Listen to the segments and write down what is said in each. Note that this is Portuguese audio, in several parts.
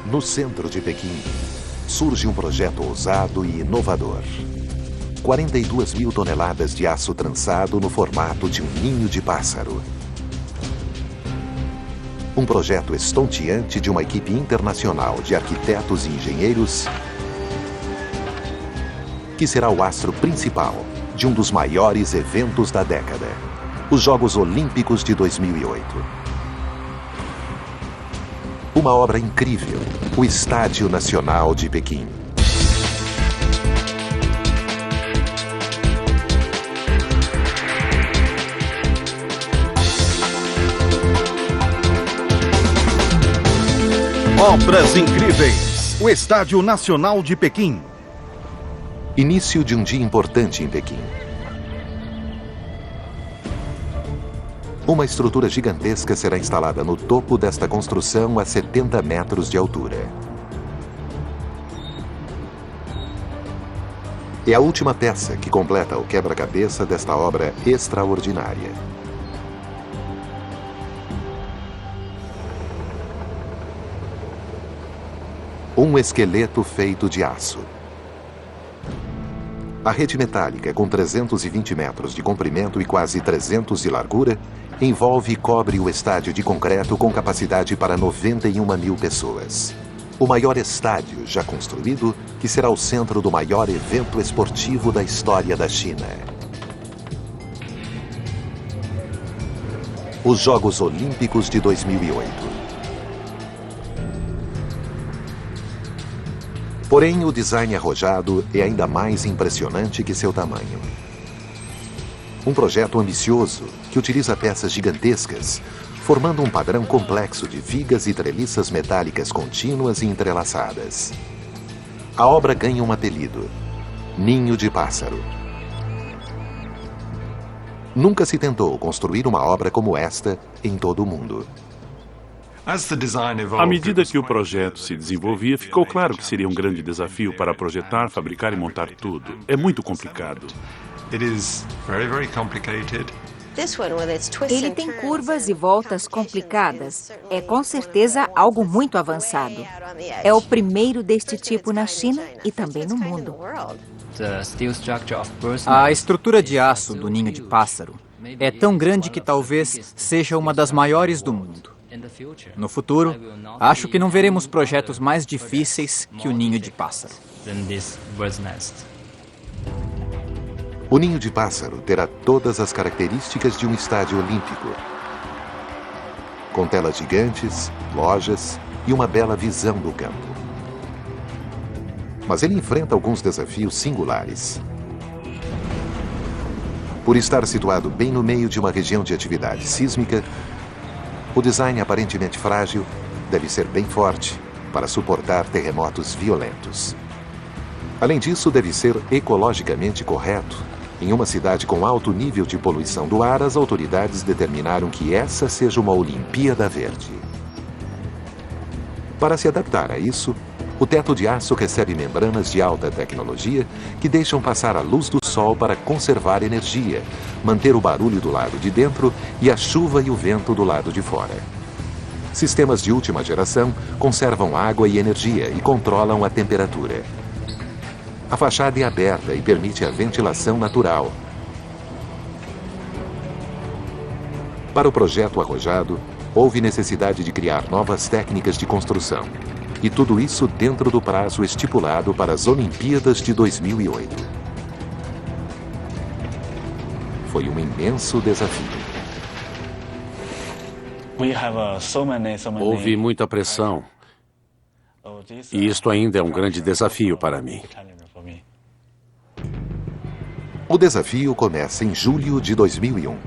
No centro de Pequim, surge um projeto ousado e inovador. 42 mil toneladas de aço trançado no formato de um ninho de pássaro. Um projeto estonteante de uma equipe internacional de arquitetos e engenheiros que será o astro principal de um dos maiores eventos da década, os Jogos Olímpicos de 2008. Uma obra incrível, o Estádio Nacional de Pequim. Obras incríveis, o Estádio Nacional de Pequim. Início de um dia importante em Pequim. Uma estrutura gigantesca será instalada no topo desta construção a 70 metros de altura. É a última peça que completa o quebra-cabeça desta obra extraordinária. Um esqueleto feito de aço. A rede metálica, com 320 metros de comprimento e quase 300 de largura, envolve e cobre o estádio de concreto com capacidade para 91 mil pessoas. O maior estádio já construído, que será o centro do maior evento esportivo da história da China. Os Jogos Olímpicos de 2008. Porém, o design arrojado é ainda mais impressionante que seu tamanho. Um projeto ambicioso que utiliza peças gigantescas, formando um padrão complexo de vigas e treliças metálicas contínuas e entrelaçadas. A obra ganha um apelido: Ninho de Pássaro. Nunca se tentou construir uma obra como esta em todo o mundo. À medida que o projeto se desenvolvia, ficou claro que seria um grande desafio para projetar, fabricar e montar tudo. É muito complicado. Ele tem curvas e voltas complicadas. É com certeza algo muito avançado. É o primeiro deste tipo na China e também no mundo. A estrutura de aço do ninho de pássaro é tão grande que talvez seja uma das maiores do mundo. No futuro, acho que não veremos projetos mais difíceis que o ninho de pássaro. O Ninho de Pássaro terá todas as características de um estádio olímpico. Com telas gigantes, lojas e uma bela visão do campo. Mas ele enfrenta alguns desafios singulares. Por estar situado bem no meio de uma região de atividade sísmica, o design aparentemente frágil deve ser bem forte para suportar terremotos violentos. Além disso, deve ser ecologicamente correto. Em uma cidade com alto nível de poluição do ar, as autoridades determinaram que essa seja uma Olimpíada Verde. Para se adaptar a isso, o teto de aço recebe membranas de alta tecnologia que deixam passar a luz do sol para conservar energia, manter o barulho do lado de dentro e a chuva e o vento do lado de fora. Sistemas de última geração conservam água e energia e controlam a temperatura. A fachada é aberta e permite a ventilação natural. Para o projeto arrojado, houve necessidade de criar novas técnicas de construção. E tudo isso dentro do prazo estipulado para as Olimpíadas de 2008. Foi um imenso desafio. Houve muita pressão. E isto ainda é um grande desafio para mim. O desafio começa em julho de 2001.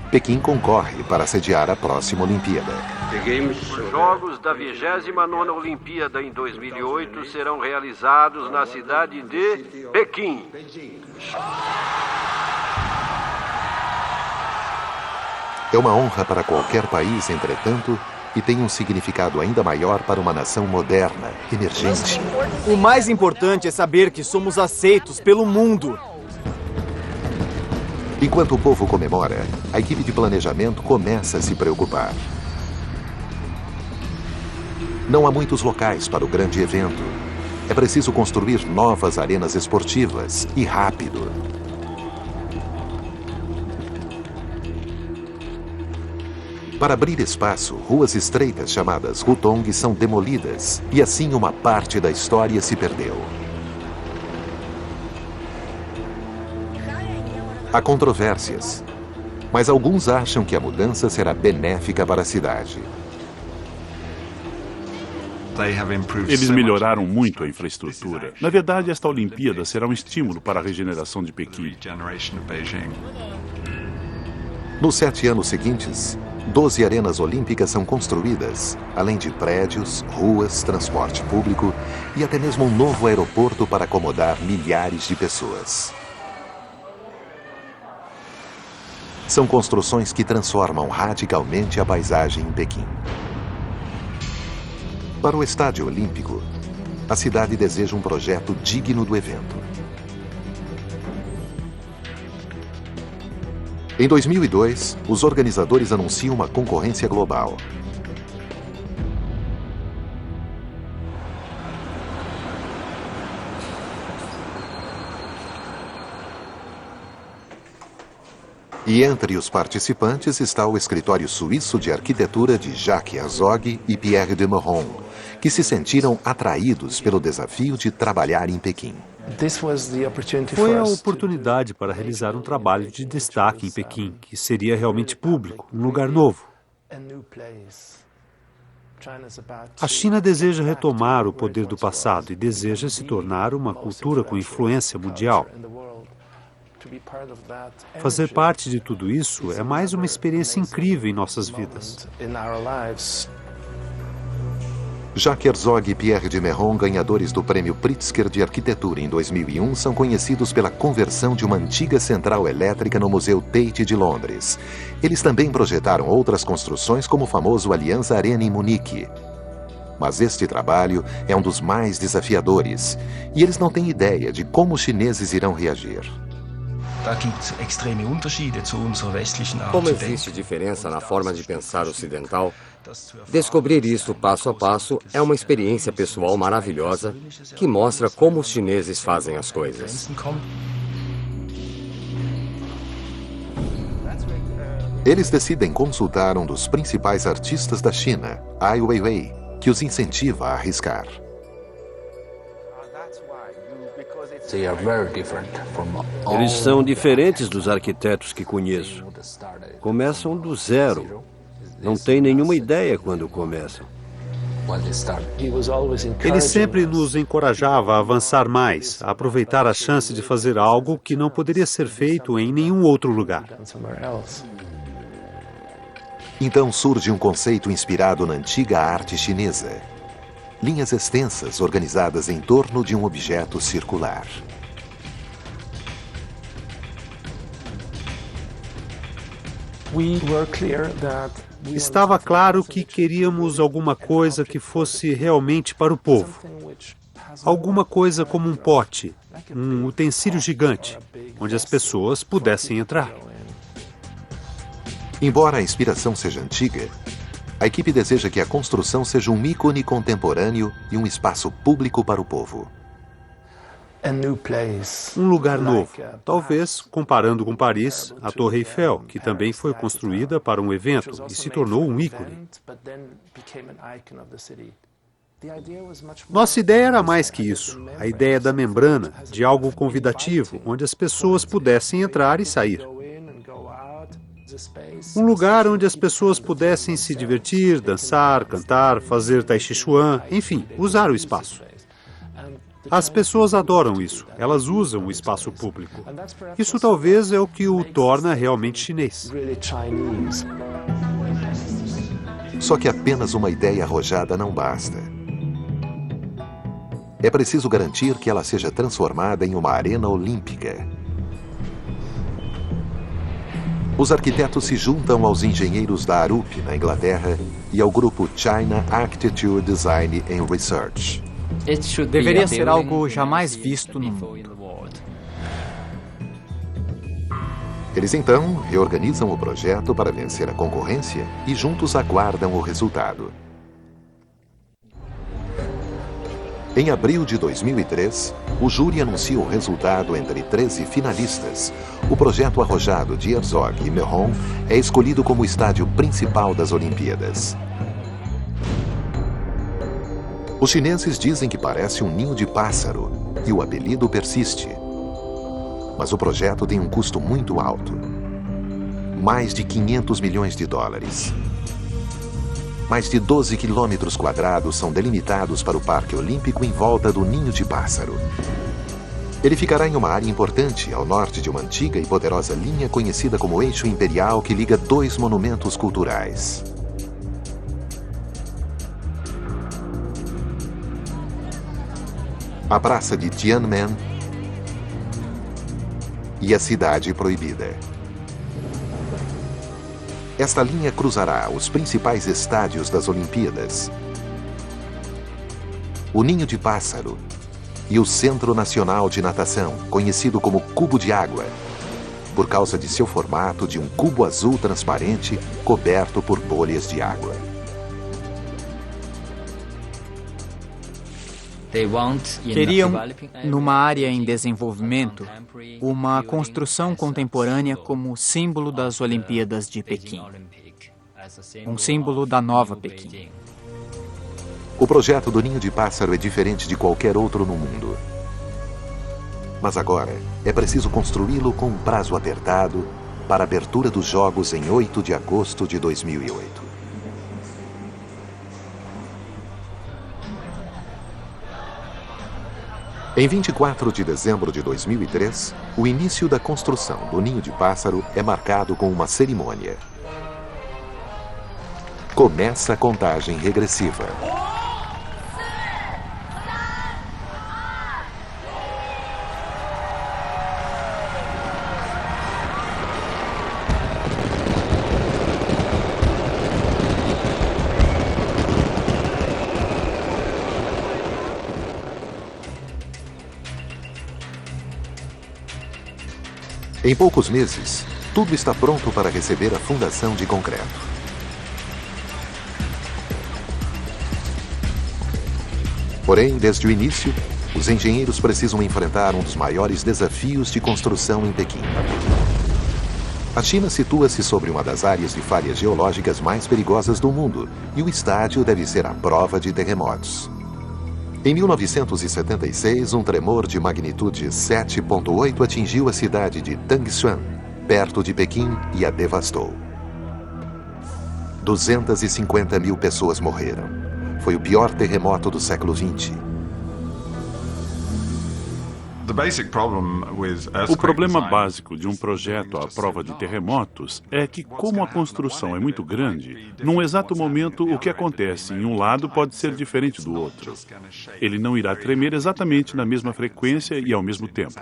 Pequim concorre para sediar a próxima Olimpíada. Os Jogos da 29ª Olimpíada em 2008 serão realizados na cidade de Pequim. É uma honra para qualquer país, entretanto, e tem um significado ainda maior para uma nação moderna, emergente. O mais importante é saber que somos aceitos pelo mundo. Enquanto o povo comemora, a equipe de planejamento começa a se preocupar. Não há muitos locais para o grande evento. É preciso construir novas arenas esportivas e rápido. Para abrir espaço, ruas estreitas chamadas Hutong são demolidas e assim uma parte da história se perdeu. Há controvérsias, mas alguns acham que a mudança será benéfica para a cidade. Eles melhoraram muito a infraestrutura. Na verdade, esta Olimpíada será um estímulo para a regeneração de Pequim. Nos 7 anos seguintes, 12 arenas olímpicas são construídas, além de prédios, ruas, transporte público e até mesmo um novo aeroporto para acomodar milhares de pessoas. São construções que transformam radicalmente a paisagem em Pequim. Para o Estádio Olímpico, a cidade deseja um projeto digno do evento. Em 2002, os organizadores anunciam uma concorrência global. E entre os participantes está o escritório suíço de arquitetura de Jacques Herzog e Pierre de Meuron, que se sentiram atraídos pelo desafio de trabalhar em Pequim. Foi a oportunidade para realizar um trabalho de destaque em Pequim, que seria realmente público, um lugar novo. A China deseja retomar o poder do passado e deseja se tornar uma cultura com influência mundial. Fazer parte de tudo isso é mais uma experiência incrível em nossas vidas. Jacques Herzog e Pierre de Meuron, ganhadores do Prêmio Pritzker de Arquitetura em 2001, são conhecidos pela conversão de uma antiga central elétrica no Museu Tate de Londres. Eles também projetaram outras construções, como o famoso Allianz Arena em Munique. Mas este trabalho é um dos mais desafiadores, e eles não têm ideia de como os chineses irão reagir. Como existe diferença na forma de pensar ocidental, descobrir isso passo a passo é uma experiência pessoal maravilhosa que mostra como os chineses fazem as coisas. Eles decidem consultar um dos principais artistas da China, Ai Weiwei, que os incentiva a arriscar. Eles são diferentes dos arquitetos que conheço. Começam do zero. Não têm nenhuma ideia quando começam. Ele sempre nos encorajava a avançar mais, a aproveitar a chance de fazer algo que não poderia ser feito em nenhum outro lugar. Então surge um conceito inspirado na antiga arte chinesa. Linhas extensas organizadas em torno de um objeto circular. Estava claro que queríamos alguma coisa que fosse realmente para o povo. Alguma coisa como um pote, um utensílio gigante, onde as pessoas pudessem entrar. Embora a inspiração seja antiga, a equipe deseja que a construção seja um ícone contemporâneo e um espaço público para o povo. Um lugar novo. Talvez, comparando com Paris, a Torre Eiffel, que também foi construída para um evento e se tornou um ícone. Nossa ideia era mais que isso. A ideia da membrana, de algo convidativo, onde as pessoas pudessem entrar e sair. Um lugar onde as pessoas pudessem se divertir, dançar, cantar, fazer tai chi chuan, enfim, usar o espaço. As pessoas adoram isso, elas usam o espaço público. Isso talvez é o que o torna realmente chinês. Só que apenas uma ideia arrojada não basta. É preciso garantir que ela seja transformada em uma arena olímpica. Os arquitetos se juntam aos engenheiros da Arup, na Inglaterra, e ao grupo China Architecture Design and Research. Deveria ser algo jamais visto no mundo. Eles então reorganizam o projeto para vencer a concorrência e juntos aguardam o resultado. Em abril de 2003, o júri anuncia o resultado entre 13 finalistas. O projeto arrojado de Herzog e Meuron é escolhido como o estádio principal das Olimpíadas. Os chineses dizem que parece um ninho de pássaro e o apelido persiste. Mas o projeto tem um custo muito alto. Mais de 500 milhões de dólares. Mais de 12 quilômetros quadrados são delimitados para o Parque Olímpico em volta do Ninho de Pássaro. Ele ficará em uma área importante, ao norte de uma antiga e poderosa linha conhecida como Eixo Imperial, que liga dois monumentos culturais. A Praça de Tiananmen e a Cidade Proibida. Esta linha cruzará os principais estádios das Olimpíadas, o Ninho de Pássaro e o Centro Nacional de Natação, conhecido como Cubo de Água, por causa de seu formato de um cubo azul transparente coberto por bolhas de água. Queriam, numa área em desenvolvimento, uma construção contemporânea como símbolo das Olimpíadas de Pequim. Um símbolo da nova Pequim. O projeto do Ninho de Pássaro é diferente de qualquer outro no mundo. Mas agora é preciso construí-lo com um prazo apertado para a abertura dos Jogos em 8 de agosto de 2008. Em 24 de dezembro de 2003, o início da construção do Ninho de Pássaro é marcado com uma cerimônia. Começa a contagem regressiva. Em poucos meses, tudo está pronto para receber a fundação de concreto. Porém, desde o início, os engenheiros precisam enfrentar um dos maiores desafios de construção em Pequim. A China situa-se sobre uma das áreas de falhas geológicas mais perigosas do mundo, e o estádio deve ser a prova de terremotos. Em 1976, um tremor de magnitude 7,8 atingiu a cidade de Tangshan, perto de Pequim, e a devastou. 250 mil pessoas morreram. Foi o pior terremoto do século XX. O problema básico de um projeto à prova de terremotos é que, como a construção é muito grande, num exato momento o que acontece em um lado pode ser diferente do outro. Ele não irá tremer exatamente na mesma frequência e ao mesmo tempo.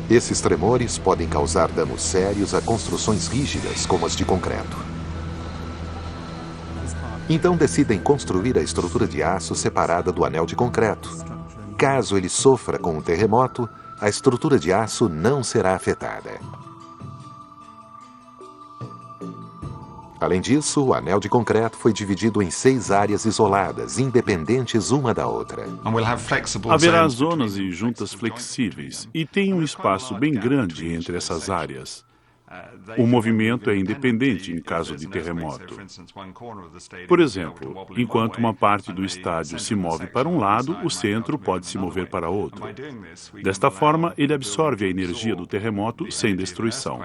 Esses tremores podem causar danos sérios a construções rígidas, como as de concreto. Então decidem construir a estrutura de aço separada do anel de concreto. Caso ele sofra com um terremoto, a estrutura de aço não será afetada. Além disso, o anel de concreto foi dividido em 6 áreas isoladas, independentes uma da outra. Haverá zonas e juntas flexíveis, e tem um espaço bem grande entre essas áreas. O movimento é independente em caso de terremoto. Por exemplo, enquanto uma parte do estádio se move para um lado, o centro pode se mover para outro. Desta forma, ele absorve a energia do terremoto sem destruição.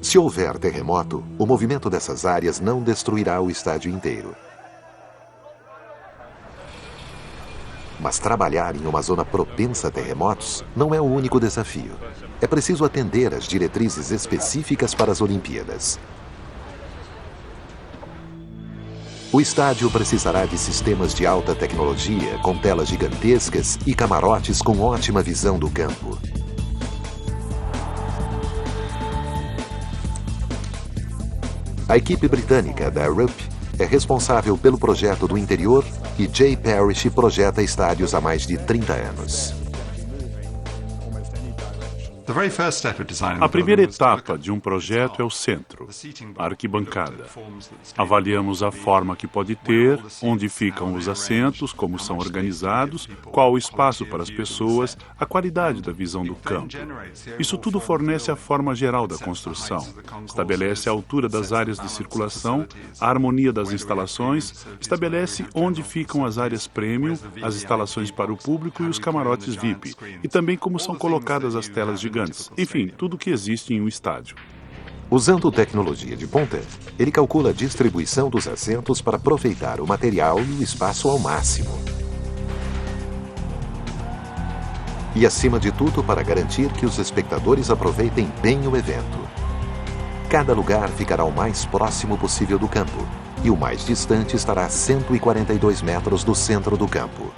Se houver terremoto, o movimento dessas áreas não destruirá o estádio inteiro. Mas trabalhar em uma zona propensa a terremotos não é o único desafio. É preciso atender às diretrizes específicas para as Olimpíadas. O estádio precisará de sistemas de alta tecnologia, com telas gigantescas e camarotes com ótima visão do campo. A equipe britânica da Rupp é responsável pelo projeto do interior e Jay Parrish projeta estádios há mais de 30 anos. A primeira etapa de um projeto é o centro, a arquibancada. Avaliamos a forma que pode ter, onde ficam os assentos, como são organizados, qual o espaço para as pessoas, a qualidade da visão do campo. Isso tudo fornece a forma geral da construção, estabelece a altura das áreas de circulação, a harmonia das instalações, estabelece onde ficam as áreas premium, as instalações para o público e os camarotes VIP, e também como são colocadas as telas gigantes. Enfim, tudo o que existe em um estádio. Usando tecnologia de ponta, ele calcula a distribuição dos assentos para aproveitar o material e o espaço ao máximo. E, acima de tudo, para garantir que os espectadores aproveitem bem o evento. Cada lugar ficará o mais próximo possível do campo, e o mais distante estará a 142 metros do centro do campo.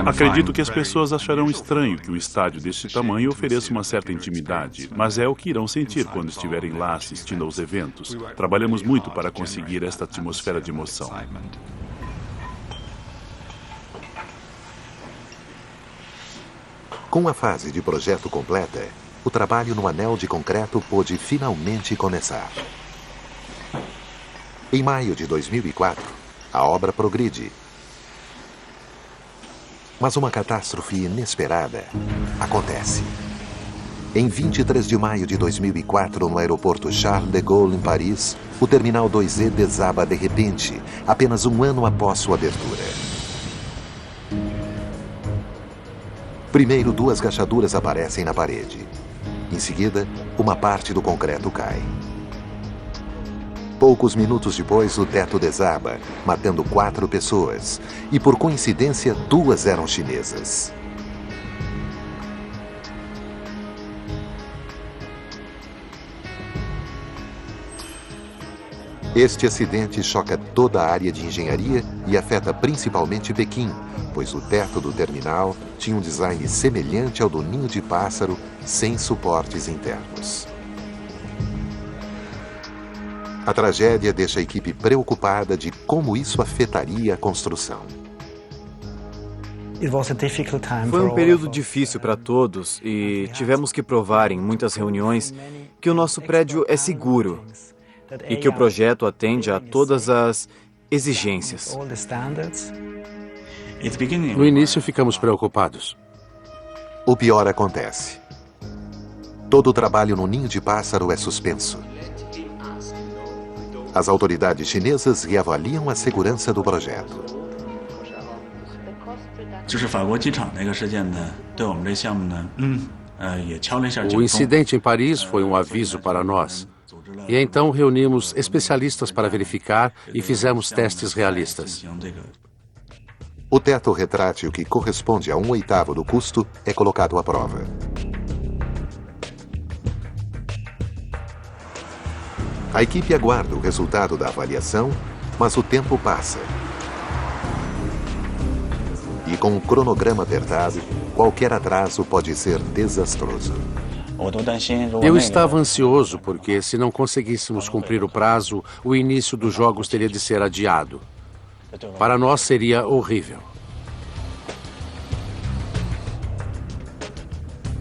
Acredito que as pessoas acharão estranho que um estádio deste tamanho ofereça uma certa intimidade, mas é o que irão sentir quando estiverem lá assistindo aos eventos. Trabalhamos muito para conseguir esta atmosfera de emoção. Com a fase de projeto completa, o trabalho no anel de concreto pôde finalmente começar. Em maio de 2004, a obra progride. Mas uma catástrofe inesperada acontece. Em 23 de maio de 2004, no aeroporto Charles de Gaulle, em Paris, o Terminal 2E desaba de repente, apenas um ano após sua abertura. Primeiro, duas rachaduras aparecem na parede. Em seguida, uma parte do concreto cai. Poucos minutos depois, o teto desaba, matando 4 pessoas. E, por coincidência, 2 eram chinesas. Este acidente choca toda a área de engenharia e afeta principalmente Pequim, pois o teto do terminal tinha um design semelhante ao do ninho de pássaro, sem suportes internos. A tragédia deixa a equipe preocupada de como isso afetaria a construção. Foi um período difícil para todos e tivemos que provar em muitas reuniões que o nosso prédio é seguro e que o projeto atende a todas as exigências. No início ficamos preocupados. O pior acontece. Todo o trabalho no ninho de pássaro é suspenso. As autoridades chinesas reavaliam a segurança do projeto. O incidente em Paris foi um aviso para nós. E então reunimos especialistas para verificar e fizemos testes realistas. O teto retrátil, que corresponde a 1/8 do custo, é colocado à prova. A equipe aguarda o resultado da avaliação, mas o tempo passa. E com o cronograma apertado, qualquer atraso pode ser desastroso. Eu estava ansioso porque, se não conseguíssemos cumprir o prazo, o início dos jogos teria de ser adiado. Para nós seria horrível.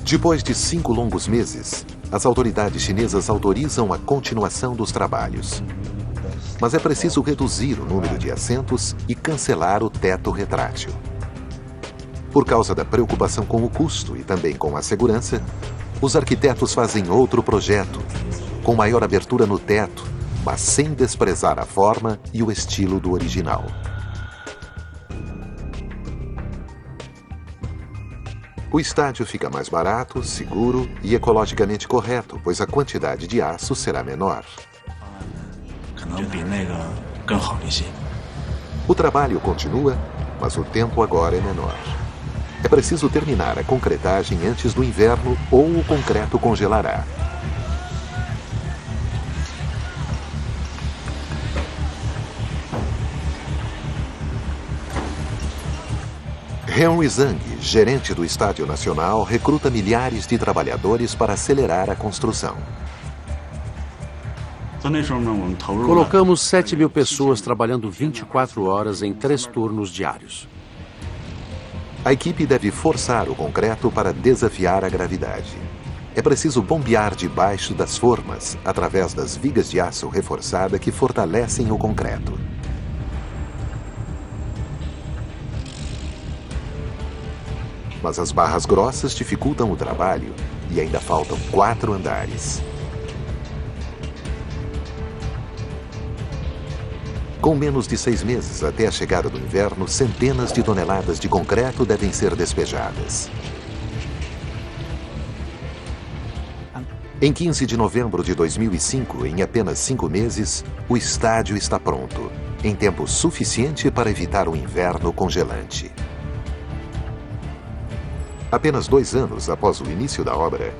Depois de 5 longos meses, as autoridades chinesas autorizam a continuação dos trabalhos. Mas é preciso reduzir o número de assentos e cancelar o teto retrátil. Por causa da preocupação com o custo e também com a segurança, os arquitetos fazem outro projeto, com maior abertura no teto, mas sem desprezar a forma e o estilo do original. O estádio fica mais barato, seguro e ecologicamente correto, pois a quantidade de aço será menor. O trabalho continua, mas o tempo agora é menor. É preciso terminar a concretagem antes do inverno ou o concreto congelará. Henry Zhang, gerente do Estádio Nacional, recruta milhares de trabalhadores para acelerar a construção. Colocamos 7.000 pessoas trabalhando 24 horas em 3 turnos diários. A equipe deve forçar o concreto para desafiar a gravidade. é preciso bombear debaixo das formas, através das vigas de aço reforçada que fortalecem o concreto. Mas as barras grossas dificultam o trabalho e ainda faltam 4 andares. Com menos de 6 meses até a chegada do inverno, centenas de toneladas de concreto devem ser despejadas. Em 15 de novembro de 2005, em apenas 5 meses, o estádio está pronto, em tempo suficiente para evitar o inverno congelante. Apenas 2 anos após o início da obra,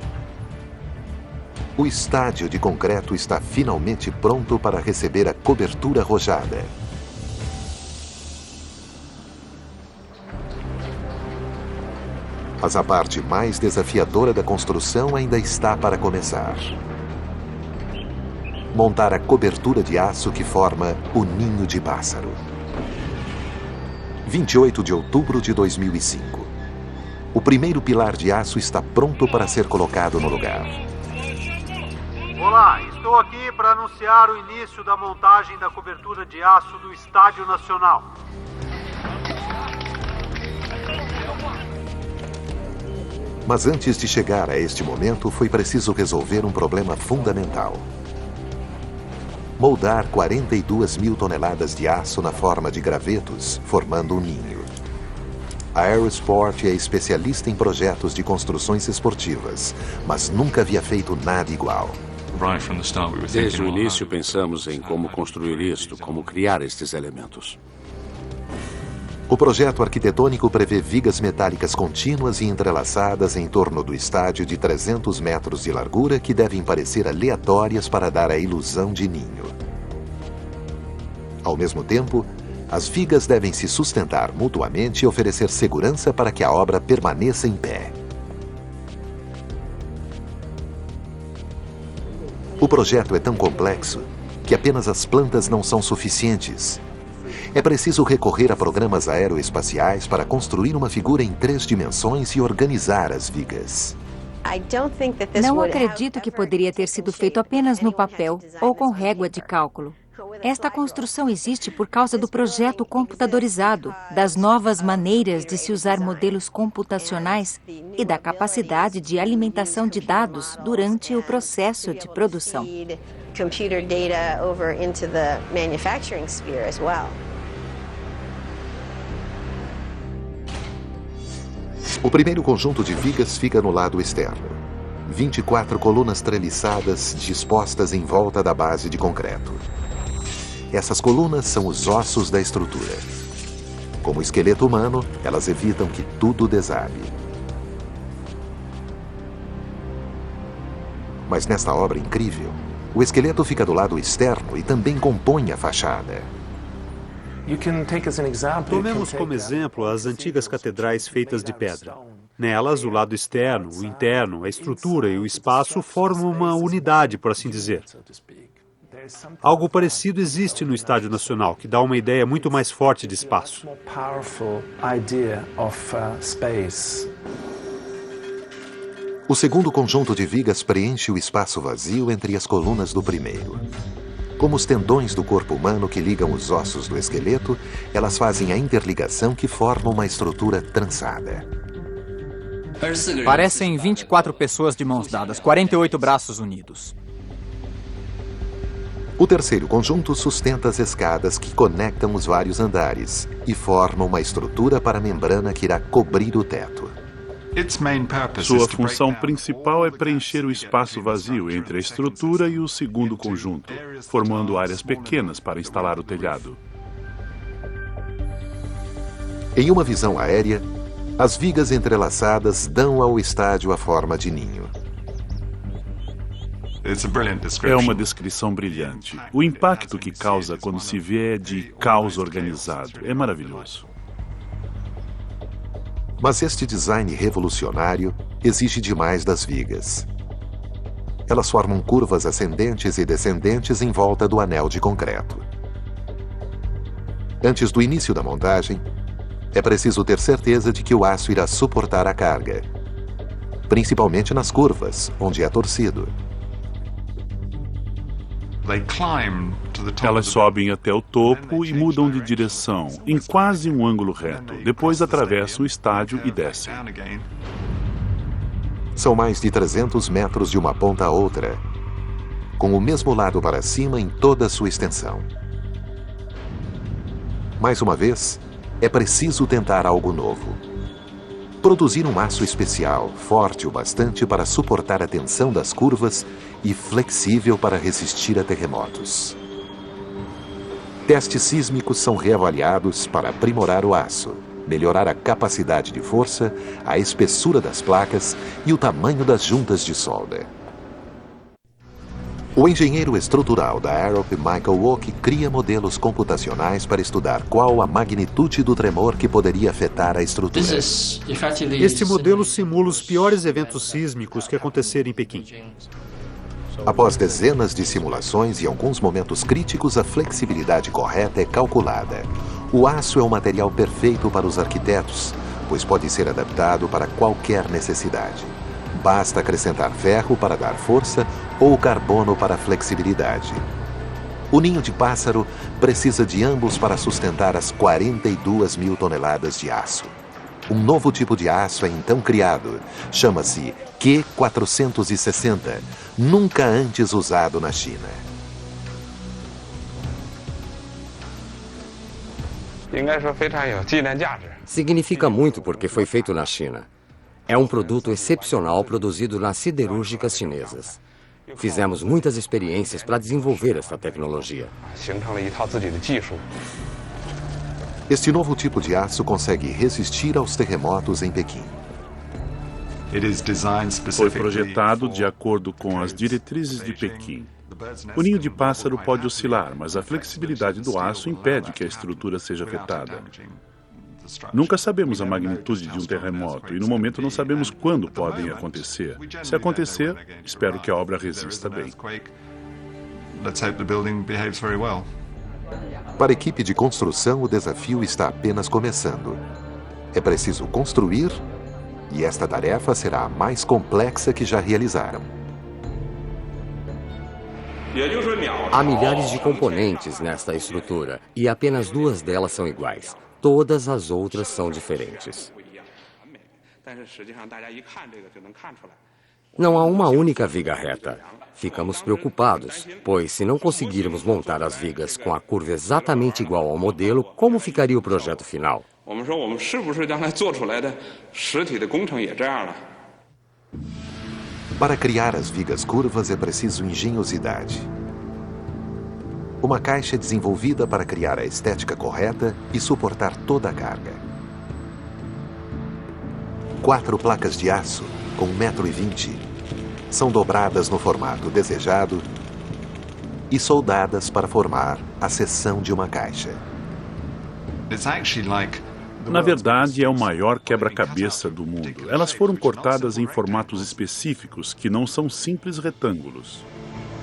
o estádio de concreto está finalmente pronto para receber a cobertura rojada. Mas a parte mais desafiadora da construção ainda está para começar. Montar a cobertura de aço que forma o ninho de pássaro. 28 de outubro de 2005. O primeiro pilar de aço está pronto para ser colocado no lugar. Olá, estou aqui para anunciar o início da montagem da cobertura de aço do Estádio Nacional. Mas antes de chegar a este momento, foi preciso resolver um problema fundamental. Moldar 42 mil toneladas de aço na forma de gravetos, formando um ninho. A Aerosport é especialista em projetos de construções esportivas, mas nunca havia feito nada igual. Desde o início pensamos em como construir isto, como criar estes elementos. O projeto arquitetônico prevê vigas metálicas contínuas e entrelaçadas em torno do estádio de 300 metros de largura que devem parecer aleatórias para dar a ilusão de ninho. Ao mesmo tempo, as vigas devem se sustentar mutuamente e oferecer segurança para que a obra permaneça em pé. O projeto é tão complexo que apenas as plantas não são suficientes. É preciso recorrer a programas aeroespaciais para construir uma figura em 3 dimensões e organizar as vigas. Não acredito que poderia ter sido feito apenas no papel ou com régua de cálculo. Esta construção existe por causa do projeto computadorizado, das novas maneiras de se usar modelos computacionais e da capacidade de alimentação de dados durante o processo de produção. O primeiro conjunto de vigas fica no lado externo. 24 colunas treliçadas dispostas em volta da base de concreto. Essas colunas são os ossos da estrutura. Como o esqueleto humano, elas evitam que tudo desabe. Mas nesta obra incrível, o esqueleto fica do lado externo e também compõe a fachada. Tomemos como exemplo as antigas catedrais feitas de pedra. Nelas, o lado externo, o interno, a estrutura e o espaço formam uma unidade, por assim dizer. Algo parecido existe no Estádio Nacional, que dá uma ideia muito mais forte de espaço. O segundo conjunto de vigas preenche o espaço vazio entre as colunas do primeiro. Como os tendões do corpo humano que ligam os ossos do esqueleto, elas fazem a interligação que forma uma estrutura trançada. Parecem 24 pessoas de mãos dadas, 48 braços unidos. O terceiro conjunto sustenta as escadas que conectam os vários andares e formam uma estrutura para a membrana que irá cobrir o teto. Sua função principal é preencher o espaço vazio entre a estrutura e o segundo conjunto, formando áreas pequenas para instalar o telhado. Em uma visão aérea, as vigas entrelaçadas dão ao estádio a forma de ninho. É uma descrição brilhante. O impacto que causa quando se vê de caos organizado é maravilhoso. Mas este design revolucionário exige demais das vigas. Elas formam curvas ascendentes e descendentes em volta do anel de concreto. Antes do início da montagem, é preciso ter certeza de que o aço irá suportar a carga. principalmente nas curvas, onde é torcido. Elas sobem até o topo e mudam de direção, em quase um ângulo reto. Depois atravessam o estádio e descem. São mais de 300 metros de uma ponta a outra, com o mesmo lado para cima em toda a sua extensão. Mais uma vez, é preciso tentar algo novo. Produzir um aço especial, forte o bastante para suportar a tensão das curvas e flexível para resistir a terremotos. Testes sísmicos são reavaliados para aprimorar o aço, melhorar a capacidade de força, a espessura das placas e o tamanho das juntas de solda. O engenheiro estrutural da Arup, Michael Woke, cria modelos computacionais para estudar qual a magnitude do tremor que poderia afetar a estrutura. Este modelo simula os piores eventos sísmicos que aconteceram em Pequim. Após dezenas de simulações e alguns momentos críticos, a flexibilidade correta é calculada. O aço é o material perfeito para os arquitetos, pois pode ser adaptado para qualquer necessidade. Basta acrescentar ferro para dar força ou carbono para flexibilidade. O ninho de pássaro precisa de ambos para sustentar as 42 mil toneladas de aço. Um novo tipo de aço é então criado. Chama-se Q460, nunca antes usado na China. Significa muito porque foi feito na China. É um produto excepcional produzido nas siderúrgicas chinesas. Fizemos muitas experiências para desenvolver esta tecnologia. Este novo tipo de aço consegue resistir aos terremotos em Pequim. Foi projetado de acordo com as diretrizes de Pequim. O ninho de pássaro pode oscilar, mas a flexibilidade do aço impede que a estrutura seja afetada. Nunca sabemos a magnitude de um terremoto e, no momento, não sabemos quando podem acontecer. Se acontecer, espero que a obra resista bem. Para a equipe de construção, o desafio está apenas começando. É preciso construir, e esta tarefa será a mais complexa que já realizaram. Há milhares de componentes nesta estrutura e apenas 2 delas são iguais. Todas as outras são diferentes. Não há uma única viga reta. Ficamos preocupados, pois se não conseguirmos montar as vigas com a curva exatamente igual ao modelo, como ficaria o projeto final? Para criar as vigas curvas é preciso engenhosidade. Uma caixa é desenvolvida para criar a estética correta e suportar toda a carga. 4 placas de aço, com 1,20 m, são dobradas no formato desejado e soldadas para formar a seção de uma caixa. Na verdade, é o maior quebra-cabeça do mundo. Elas foram cortadas em formatos específicos, que não são simples retângulos.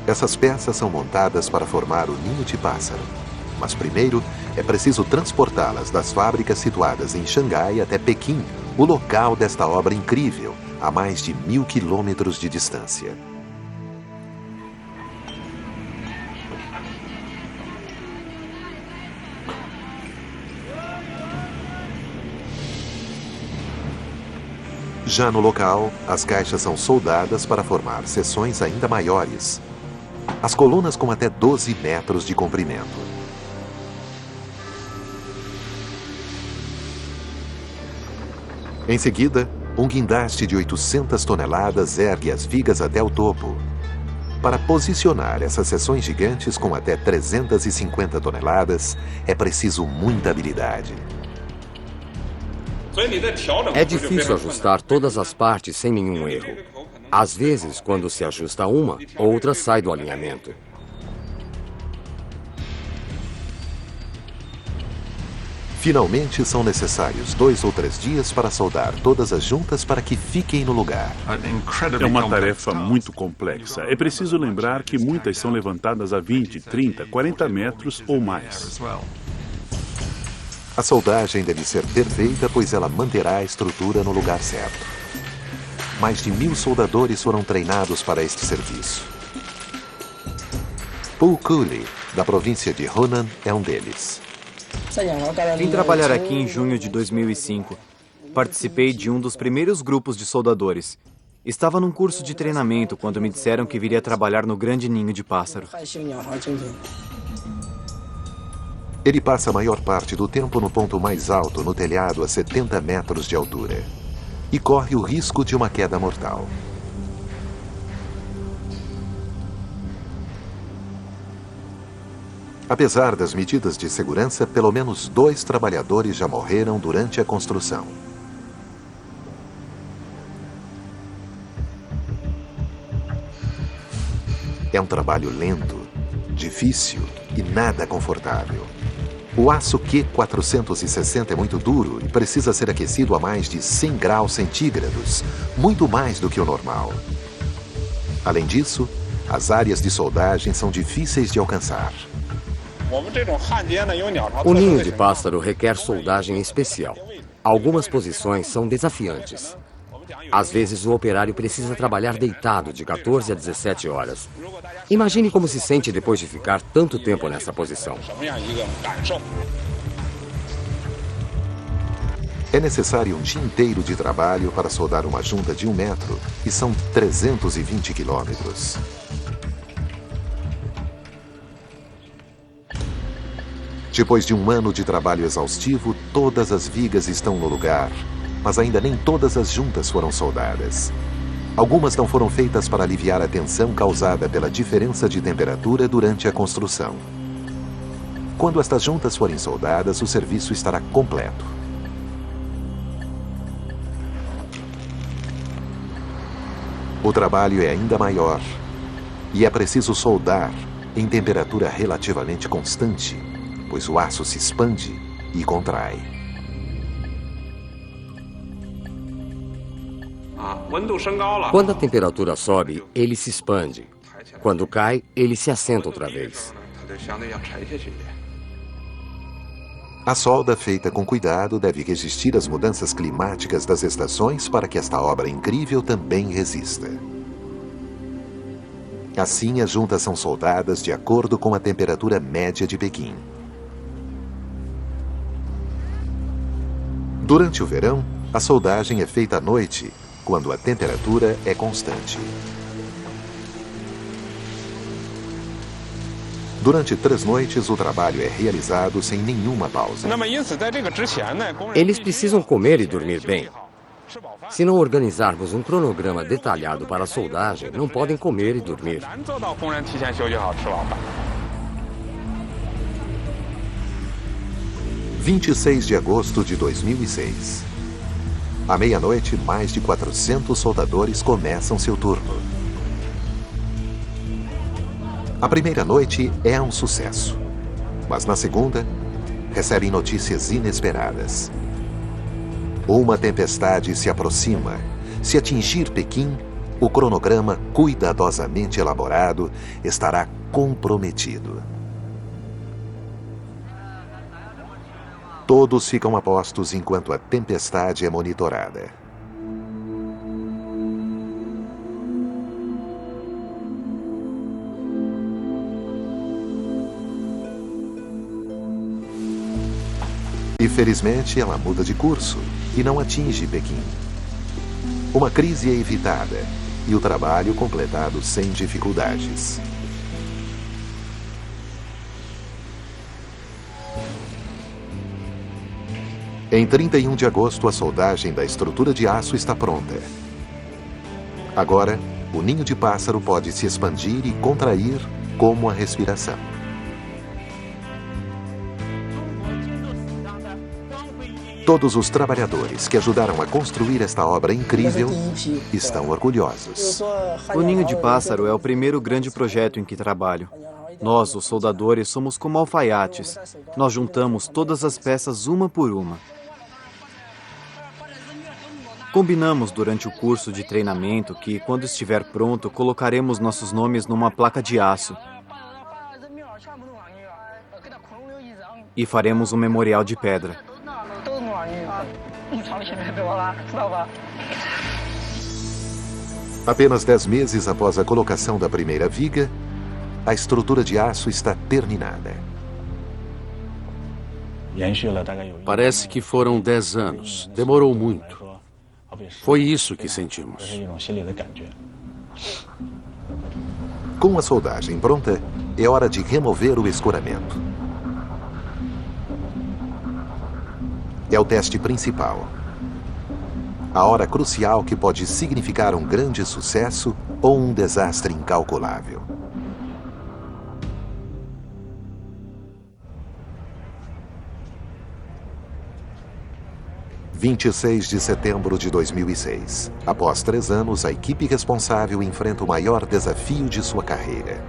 Essas peças são montadas para formar o ninho de pássaro. Mas primeiro, é preciso transportá-las das fábricas situadas em Xangai até Pequim, o local desta obra incrível, a mais de 1.000 quilômetros de distância. Já no local, as caixas são soldadas para formar seções ainda maiores. As colunas com até 12 metros de comprimento. Em seguida, um guindaste de 800 toneladas ergue as vigas até o topo. Para posicionar essas seções gigantes com até 350 toneladas, é preciso muita habilidade. É difícil ajustar todas as partes sem nenhum erro. Às vezes, quando se ajusta uma, outra sai do alinhamento. Finalmente, são necessários 2 ou 3 dias para soldar todas as juntas para que fiquem no lugar. É uma tarefa muito complexa. É preciso lembrar que muitas são levantadas a 20, 30, 40 metros ou mais. A soldagem deve ser perfeita, pois ela manterá a estrutura no lugar certo. mais de 1.000 soldadores foram treinados para este serviço. Pu Kuli, da província de Hunan, é um deles. Vim trabalhar aqui em junho de 2005. Participei de um dos primeiros grupos de soldadores. Estava num curso de treinamento quando me disseram que viria trabalhar no grande ninho de pássaro. Ele passa a maior parte do tempo no ponto mais alto, no telhado a 70 metros de altura. E corre o risco de uma queda mortal. Apesar das medidas de segurança, pelo menos 2 trabalhadores já morreram durante a construção. É um trabalho lento, difícil e nada confortável. O aço Q460 é muito duro e precisa ser aquecido a mais de 100 graus centígrados, muito mais do que o normal. Além disso, as áreas de soldagem são difíceis de alcançar. O ninho de pássaro requer soldagem especial. Algumas posições são desafiantes. Às vezes, o operário precisa trabalhar deitado de 14 a 17 horas. Imagine como se sente depois de ficar tanto tempo nessa posição. É necessário um dia inteiro de trabalho para soldar uma junta de 1 metro, e são 320 quilômetros. Depois de 1 ano de trabalho exaustivo, todas as vigas estão no lugar, mas ainda nem todas as juntas foram soldadas. Algumas não foram feitas para aliviar a tensão causada pela diferença de temperatura durante a construção. Quando estas juntas forem soldadas, o serviço estará completo. O trabalho é ainda maior e é preciso soldar em temperatura relativamente constante, pois o aço se expande e contrai. Quando a temperatura sobe, ele se expande. Quando cai, ele se assenta outra vez. A solda feita com cuidado deve resistir às mudanças climáticas das estações para que esta obra incrível também resista. Assim, as juntas são soldadas de acordo com a temperatura média de Pequim. Durante o verão, a soldagem é feita à noite, quando a temperatura é constante. Durante 3 noites, o trabalho é realizado sem nenhuma pausa. Eles precisam comer e dormir bem. Se não organizarmos um cronograma detalhado para a soldagem, não podem comer e dormir. 26 de agosto de 2006. À meia-noite, mais de 400 soldadores começam seu turno. A primeira noite é um sucesso, mas na segunda, recebem notícias inesperadas. Uma tempestade se aproxima. Se atingir Pequim, o cronograma cuidadosamente elaborado estará comprometido. Todos ficam a postos enquanto a tempestade é monitorada. E felizmente ela muda de curso e não atinge Pequim. Uma crise é evitada e o trabalho completado sem dificuldades. Em 31 de agosto, a soldagem da estrutura de aço está pronta. Agora, o ninho de pássaro pode se expandir e contrair como a respiração. Todos os trabalhadores que ajudaram a construir esta obra incrível estão orgulhosos. O ninho de pássaro é o primeiro grande projeto em que trabalho. Nós, os soldadores, somos como alfaiates. Nós juntamos todas as peças uma por uma. Combinamos durante o curso de treinamento que, quando estiver pronto, colocaremos nossos nomes numa placa de aço. E faremos um memorial de pedra. Apenas 10 meses após a colocação da primeira viga, a estrutura de aço está terminada. Parece que foram 10 anos. Demorou muito. Foi isso que sentimos. Com a soldagem pronta, é hora de remover o escoramento. É o teste principal. A hora crucial que pode significar um grande sucesso ou um desastre incalculável. – 26 de setembro de 2006. Após 3 anos, a equipe responsável enfrenta o maior desafio de sua carreira.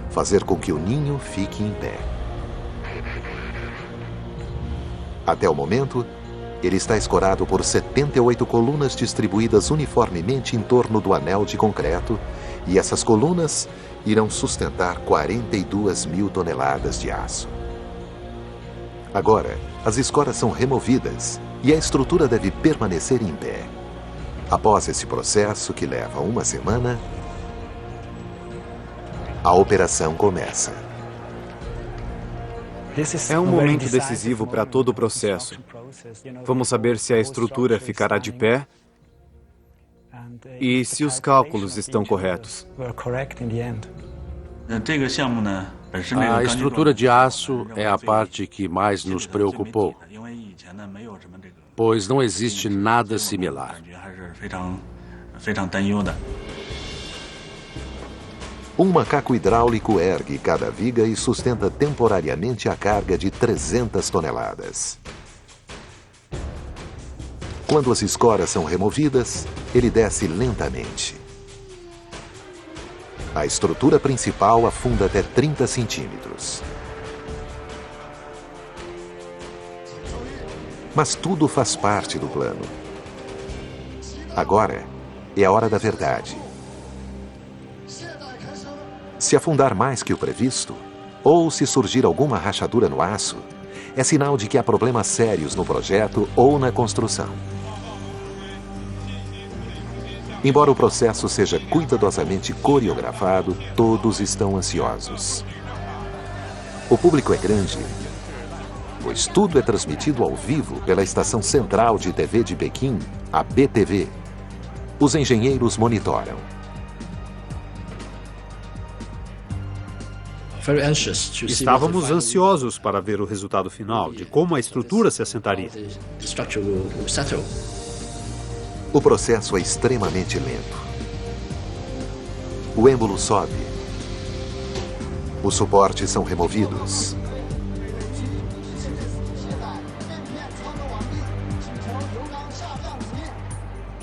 Fazer com que o ninho fique em pé. Até o momento, ele está escorado por 78 colunas distribuídas uniformemente em torno do anel de concreto, e essas colunas irão sustentar 42 mil toneladas de aço. Agora, as escoras são removidas e a estrutura deve permanecer em pé. Após esse processo, que leva 1 semana, a operação começa. É um momento decisivo para todo o processo. Vamos saber se a estrutura ficará de pé e se os cálculos estão corretos. A estrutura de aço é a parte que mais nos preocupou, pois não existe nada similar. Um macaco hidráulico ergue cada viga e sustenta temporariamente a carga de 300 toneladas. Quando as escoras são removidas, ele desce lentamente. A estrutura principal afunda até 30 centímetros. Mas tudo faz parte do plano. Agora é a hora da verdade. Se afundar mais que o previsto, ou se surgir alguma rachadura no aço, é sinal de que há problemas sérios no projeto ou na construção. Embora o processo seja cuidadosamente coreografado, todos estão ansiosos. O público é grande, pois tudo é transmitido ao vivo pela estação central de TV de Pequim, a BTV. Os engenheiros monitoram. Estávamos ansiosos para ver o resultado final, de como a estrutura se assentaria. O processo é extremamente lento. O êmbolo sobe. Os suportes são removidos.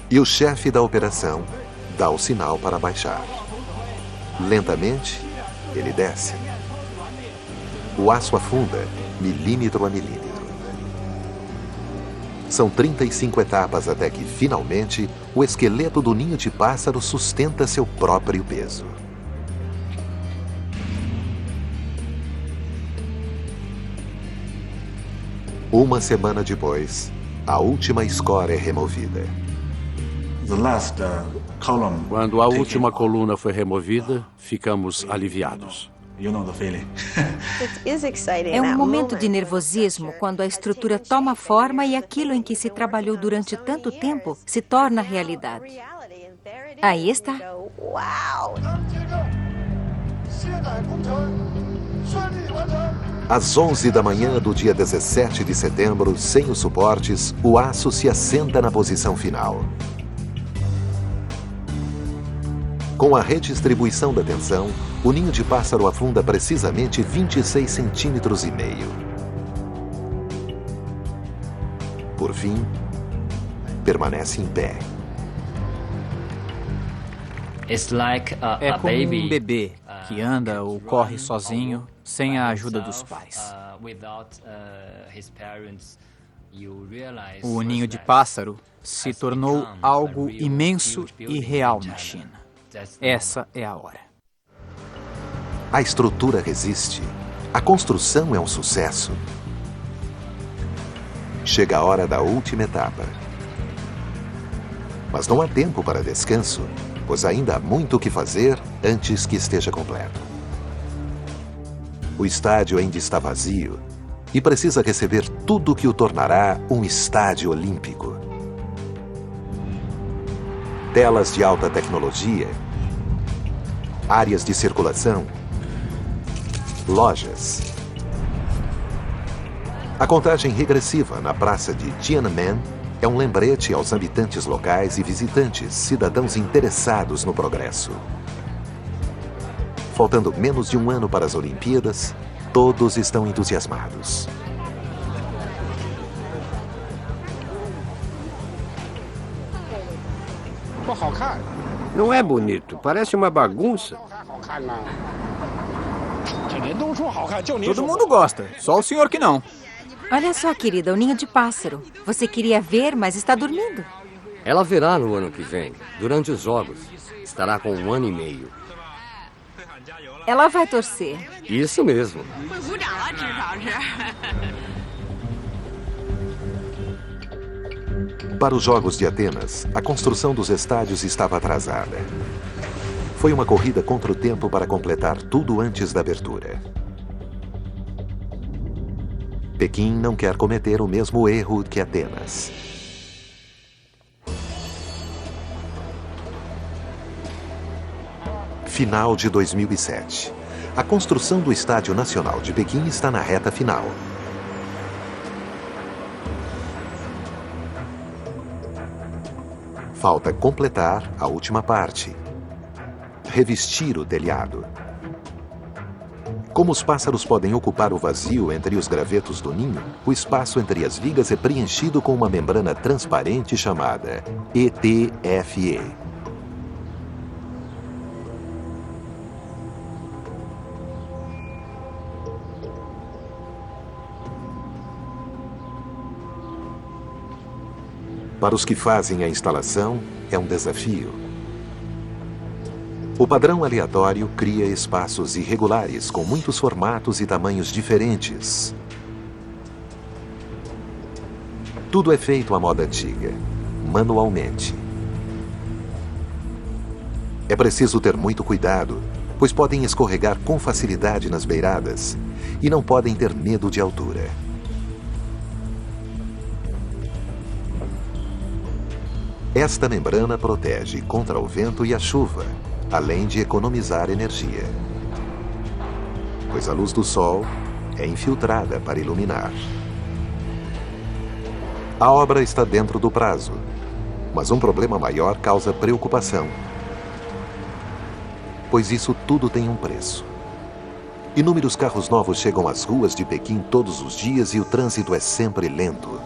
E o chefe da operação dá o sinal para baixar. Lentamente, ele desce. O aço afunda, milímetro a milímetro. São 35 etapas até que, finalmente, o esqueleto do ninho de pássaro sustenta seu próprio peso. Uma semana depois, a última escora é removida. Quando a última coluna foi removida, ficamos aliviados. É um momento de nervosismo quando a estrutura toma forma e aquilo em que se trabalhou durante tanto tempo se torna realidade. Aí está. Às 11 da manhã do dia 17 de setembro, sem os suportes, o aço se assenta na posição final. Com a redistribuição da tensão, o ninho de pássaro afunda precisamente 26 centímetros e meio. Por fim, permanece em pé. É como um bebê que anda ou corre sozinho sem a ajuda dos pais. O ninho de pássaro se tornou algo imenso e real na China. Essa é a hora. A estrutura resiste. A construção é um sucesso. Chega a hora da última etapa. Mas não há tempo para descanso, pois ainda há muito o que fazer antes que esteja completo. O estádio ainda está vazio e precisa receber tudo o que o tornará um estádio olímpico. Telas de alta tecnologia, áreas de circulação, lojas. A contagem regressiva na praça de Tiananmen é um lembrete aos habitantes locais e visitantes, cidadãos interessados no progresso. Faltando menos de um ano para as Olimpíadas, todos estão entusiasmados. Não é bonito, parece uma bagunça. Todo mundo gosta, só o senhor que não. Olha só, querida, o ninho de pássaro. Você queria ver, mas está dormindo. Ela virá no ano que vem, durante os Jogos. Estará com 1 ano e meio. Ela vai torcer. Isso mesmo. Para os Jogos de Atenas, a construção dos estádios estava atrasada. Foi uma corrida contra o tempo para completar tudo antes da abertura. Pequim não quer cometer o mesmo erro que Atenas. Final de 2007. A construção do Estádio Nacional de Pequim está na reta final. Falta completar a última parte. Revestir o telhado. Como os pássaros podem ocupar o vazio entre os gravetos do ninho, o espaço entre as vigas é preenchido com uma membrana transparente chamada ETFE. Para os que fazem a instalação, é um desafio. O padrão aleatório cria espaços irregulares com muitos formatos e tamanhos diferentes. Tudo é feito à moda antiga, manualmente. É preciso ter muito cuidado, pois podem escorregar com facilidade nas beiradas e não podem ter medo de altura. Esta membrana protege contra o vento e a chuva, além de economizar energia, pois a luz do sol é infiltrada para iluminar. A obra está dentro do prazo, mas um problema maior causa preocupação, pois isso tudo tem um preço. Inúmeros carros novos chegam às ruas de Pequim todos os dias e o trânsito é sempre lento.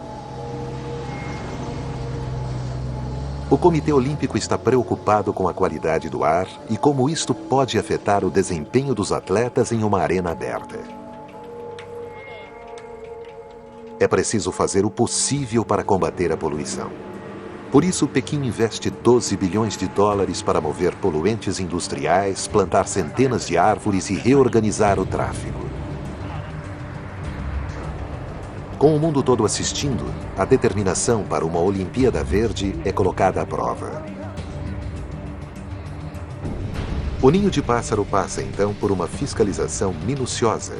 O Comitê Olímpico está preocupado com a qualidade do ar e como isto pode afetar o desempenho dos atletas em uma arena aberta. É preciso fazer o possível para combater a poluição. Por isso, Pequim investe 12 bilhões de dólares para mover poluentes industriais, plantar centenas de árvores e reorganizar o tráfego. Com o mundo todo assistindo, a determinação para uma Olimpíada Verde é colocada à prova. O ninho de pássaro passa, então, por uma fiscalização minuciosa.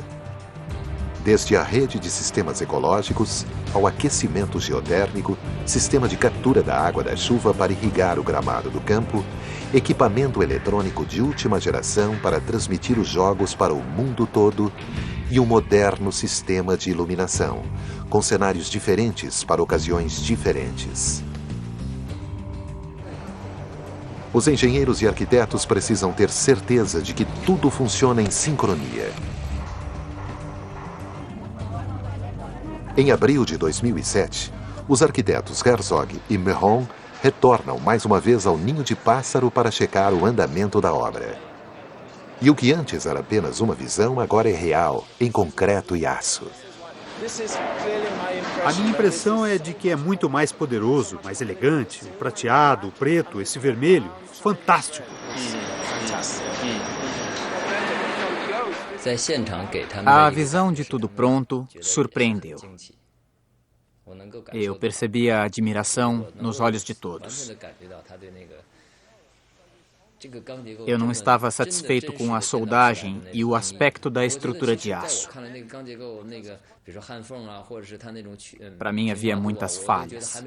Desde a rede de sistemas ecológicos, ao aquecimento geotérmico, sistema de captura da água da chuva para irrigar o gramado do campo, equipamento eletrônico de última geração para transmitir os jogos para o mundo todo e um moderno sistema de iluminação, com cenários diferentes para ocasiões diferentes. Os engenheiros e arquitetos precisam ter certeza de que tudo funciona em sincronia. Em abril de 2007, os arquitetos Herzog e Mehron retornam mais uma vez ao ninho de pássaro para checar o andamento da obra. E o que antes era apenas uma visão, agora é real, em concreto e aço. A minha impressão é de que é muito mais poderoso, mais elegante, o prateado, o preto, esse vermelho, fantástico. A visão de tudo pronto surpreendeu. Eu percebi a admiração nos olhos de todos. Eu não estava satisfeito com a soldagem e o aspecto da estrutura de aço. Para mim havia muitas falhas.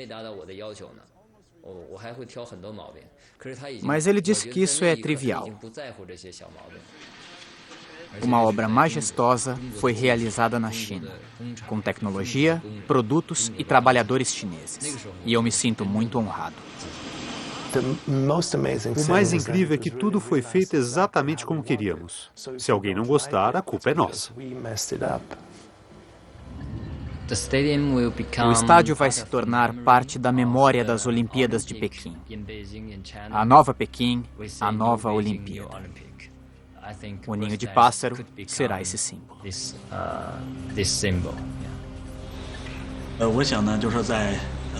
Mas ele disse que isso é trivial. Uma obra majestosa foi realizada na China, com tecnologia, produtos e trabalhadores chineses. E eu me sinto muito honrado. O mais incrível é que tudo foi feito exatamente como queríamos. Se alguém não gostar, a culpa é nossa. O estádio vai se tornar parte da memória das Olimpíadas de Pequim. A nova Pequim, a nova Olimpíada. O ninho de pássaro será esse símbolo.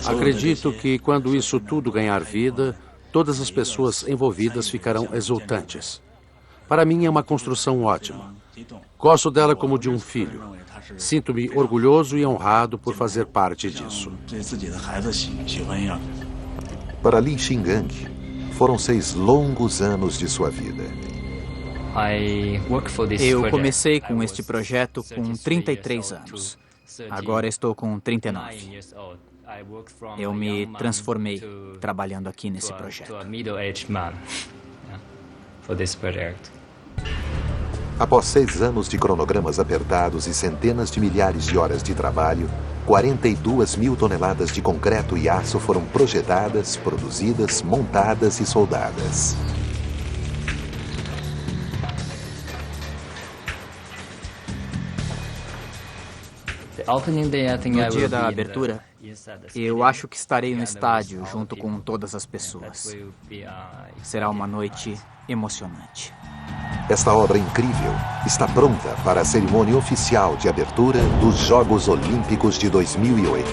Acredito que quando isso tudo ganhar vida, todas as pessoas envolvidas ficarão exultantes. Para mim é uma construção ótima. Gosto dela como de um filho. Sinto-me orgulhoso e honrado por fazer parte disso. Para Li Xingang, foram 6 longos anos de sua vida. Eu comecei com este projeto com 33 anos. Agora estou com 39. Eu me transformei trabalhando aqui nesse projeto. Após 6 anos de cronogramas apertados e centenas de milhares de horas de trabalho, 42 mil toneladas de concreto e aço foram projetadas, produzidas, montadas e soldadas. No dia da abertura, eu acho que estarei no estádio junto com todas as pessoas. Será uma noite emocionante. Esta obra incrível está pronta para a cerimônia oficial de abertura dos Jogos Olímpicos de 2008.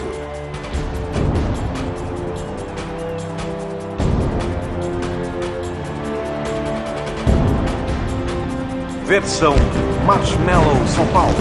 Versão Marshmallow São Paulo.